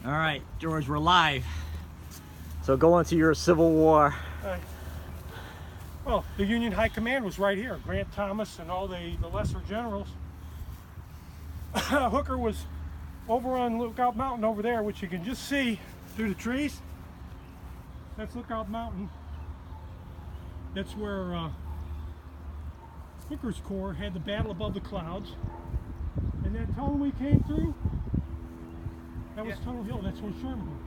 All right, George, we're live. So go into your Civil War. Well, the Union High Command was right here. Grant Thomas and all the lesser generals. Hooker was over on Lookout Mountain over there, which you can just see through the trees. That's Lookout Mountain. That's where Hooker's Corps had the battle above the clouds. And that tunnel we came through, that was Tunnel Hill. That's where Sherman was.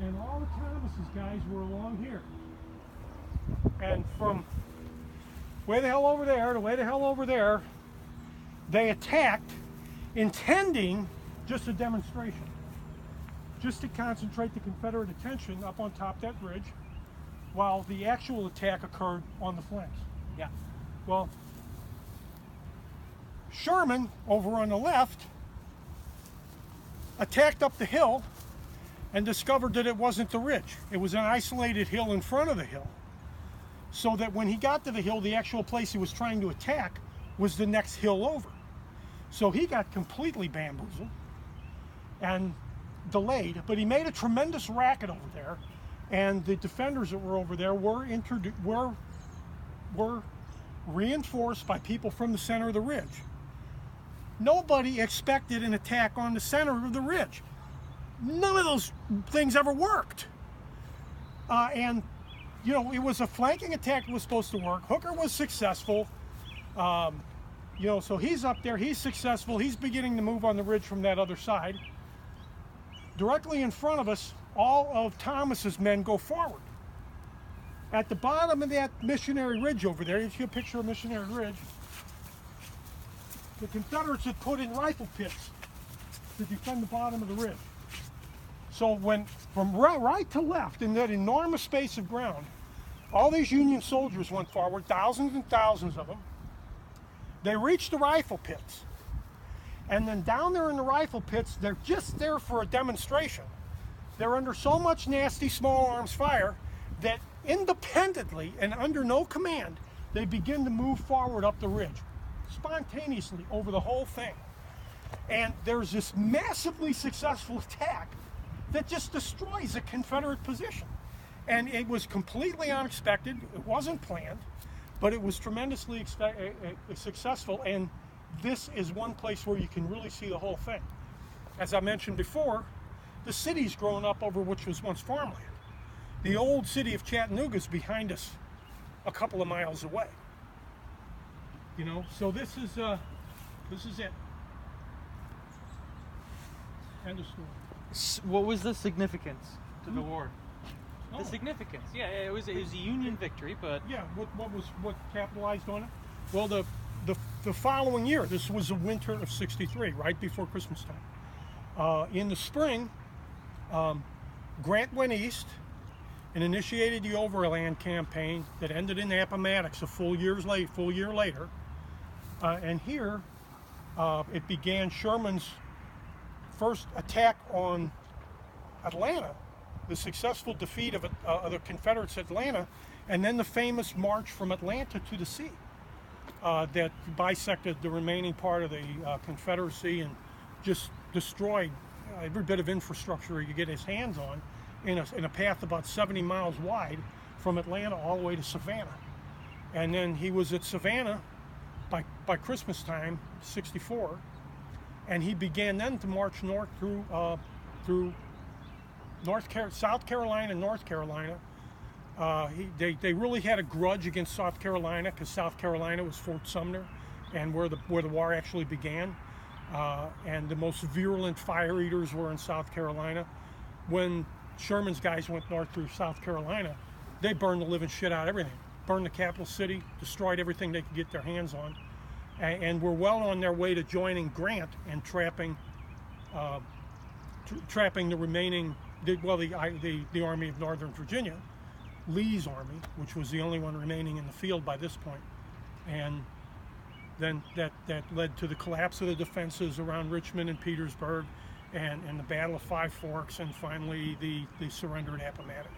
And all the Thomas's guys were along here. And from way the hell over there to way the hell over there, they attacked, intending just a demonstration, just to concentrate the Confederate attention up on top of that bridge, while the actual attack occurred on the flanks. Yeah. Well, Sherman, over on the left, attacked up the hill and discovered that it wasn't the ridge. It was an isolated hill in front of the hill. So that when he got to the hill, the actual place he was trying to attack was the next hill over. So he got completely bamboozled and delayed, but he made a tremendous racket over there, and the defenders that were over there were reinforced by people from the center of the ridge. Nobody expected an attack on the center of the ridge. None of those things ever worked. And you know, it was a flanking attack that was supposed to work. Hooker was successful. You know, so he's up there, he's successful, he's beginning to move on the ridge from that other side. Directly in front of us, all of Thomas's men go forward. At the bottom of that Missionary Ridge over there, you see a picture of Missionary Ridge, the Confederates had put in rifle pits to defend the bottom of the ridge. So when, from right to left in that enormous space of ground, all these Union soldiers went forward, thousands and thousands of them. They reached the rifle pits. And then down there in the rifle pits, they're just there for a demonstration. They're under so much nasty small arms fire that independently and under no command, they begin to move forward up the ridge, spontaneously over the whole thing. And there's this massively successful attack that just destroys a Confederate position. And it was completely unexpected. It wasn't planned, but it was tremendously successful. And this is one place where you can really see the whole thing. As I mentioned before, the city's grown up over which was once farmland. The old city of Chattanooga is behind us a couple of miles away. You know, so this is it. End of story. What was the significance to the war? Oh. The significance, yeah, it was a Union victory, but Yeah, what capitalized on it? Well, the following year, this was the winter of '63, right before Christmas time. In the spring, Grant went east and initiated the Overland Campaign that ended in Appomattox a full year later. And here, it began Sherman's first attack on Atlanta, the successful defeat of the Confederates at Atlanta, and then the famous march from Atlanta to the sea that bisected the remaining part of the Confederacy and just destroyed every bit of infrastructure you get his hands on in a path about 70 miles wide from Atlanta all the way to Savannah. And then he was at Savannah by Christmas time, '64, and he began then to march north through South Carolina and North Carolina. They really had a grudge against South Carolina because South Carolina was Fort Sumner and where the war actually began. And the most virulent fire eaters were in South Carolina. When Sherman's guys went north through South Carolina, they burned the living shit out of everything. Burned the capital city, destroyed everything they could get their hands on, and were well on their way to joining Grant and trapping the remaining, the Army of Northern Virginia, Lee's army, which was the only one remaining in the field by this point. And then that led to the collapse of the defenses around Richmond and Petersburg, and the Battle of Five Forks, and finally the surrender at Appomattox.